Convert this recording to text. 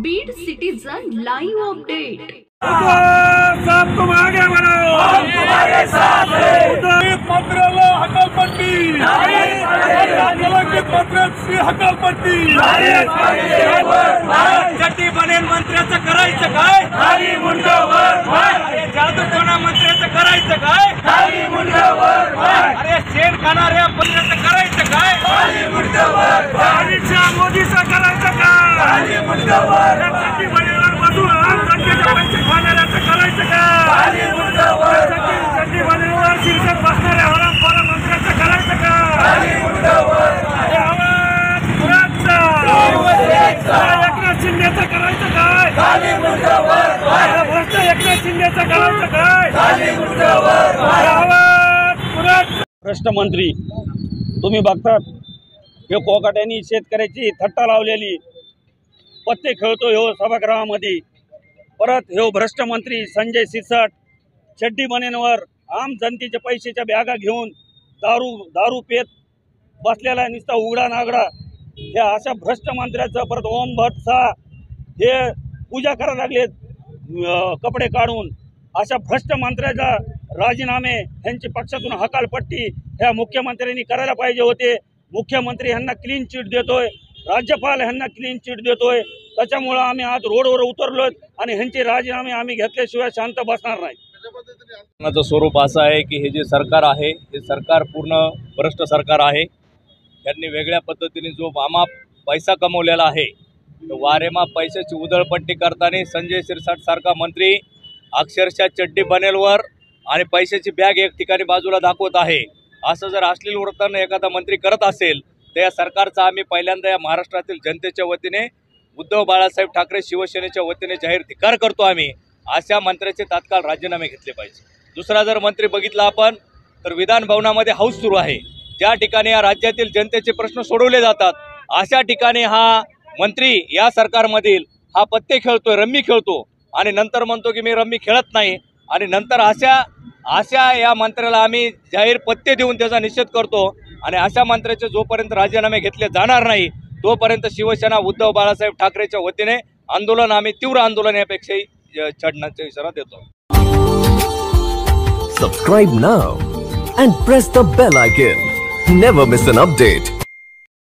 Beed citizen live update. साहब तुम आगे बढ़ो, हम तुम्हारे साथ हैं। पत्राला हकालपट्टी, पत्राची हकालपट्टी। चड्डी बनेल मंत्र्याचं करायचं काय? खाली मुंडावर अरे जादूटोणा मंत्र्याचं करायचं काय? खाली मुंडावर अरे शेण खाणाऱ्या मंत्र्याचं करायचं काय? खाली मुंडावर अमितशा मोदीचं करायचं काय? खाली मुंडावर चड्डी बनेलवर बसून जनतेचे पैसे खाणाऱ्याचं करायचं काय? खाली मुंडावर चड्डी बनेलवर शीर्षक बसणाऱ्या हरामखोर मंत्र्याचं करायचं काय? खाली मुंडावर आवाज कुणाचा? एकनाथ शिंदेचं करायचं काय? खाली मुंडावर भ्रष्ट एकनाथ शिंदेचं करायचं काय? खाली मुंडावर आवाज कुणाचा? भ्रष्ट मंत्री तुम्ही बघतात हे कोकाट्यांनी शेतकऱ्याची थट्टा लावलेली पत्ते खेळतो ह्यो सभागृहामध्ये। परत ह्यो भ्रष्ट मंत्री संजय सिरसाट चड्डी बनेनवर आम जनतेच्या पैशाच्या बॅगा घेऊन दारू पेत बसलेला नुसता उघडा नागडा। हे अशा भ्रष्ट मंत्र्याचं परत ओम भट शाह हे पूजा करायला लागलेत कपडे काढून। अशा भ्रष्ट मंत्र्याचा राजीनामे यांची पक्षातून हकालपट्टी ह्या मुख्यमंत्र्यांनी करायला पाहिजे होते। मुख्यमंत्री यांना क्लीन चिट देतोय, राज्यपाल यांना क्लीन चिट देतोय। त्याच्यामुळे आम्ही आज रोडवर उतरलोय आणि ह्यांचे राजीनामे आम्ही घेतल्याशिवाय शांत बसणार नाही। स्वरूप असं आहे की हे जे सरकार आहे हे सरकार पूर्ण भ्रष्ट सरकार आहे। त्यांनी वेगळ्या पद्धतीने जो वामा पैसा कमवलेला आहे तो वारेमा पैशाची उधळपट्टी करताना संजय सिरसाट सारखा मंत्री अक्षरशः चड्डी बनेलवर आणि पैशाची बॅग एक ठिकाणी बाजूला दाखवत आहे। असं जर अश्लील वर्तन एखादा मंत्री करत असेल तर या सरकारचा आम्ही पहिल्यांदा या महाराष्ट्रातील जनतेच्या वतीने उद्धव बाळासाहेब ठाकरे शिवसेनेच्या वतीने जाहीर धिक्कार करतो। आम्ही अशा मंत्र्याचे तात्काळ राजीनामे घेतले पाहिजे। दुसरा जर मंत्री बघितला आपण तर विधान भवनामध्ये हाऊस सुरू आहे, ज्या ठिकाणी या राज्यातील जनतेचे प्रश्न सोडवले जातात अशा ठिकाणी हा मंत्री या सरकारमधील हा पत्ते खेळतोय, रम्मी खेळतो आणि नंतर म्हणतो की मी रम्मी खेळत नाही। आणि नंतर अशा या मंत्र्याला आम्ही जाहीर पत्ते देऊन त्याचा निषेध करतो। आणि अशा मंत्र्याचे जोपर्यंत राजीनामे घेतले जाणार नाही तोपर्यंत शिवसेना उद्धव बाळासाहेब ठाकरेच्या वतीने आंदोलन आम्ही तीव्र आंदोलन यापेक्षाही छेडण्याचा इशारा देतो। Subscribe now and press the bell icon. Never miss an update.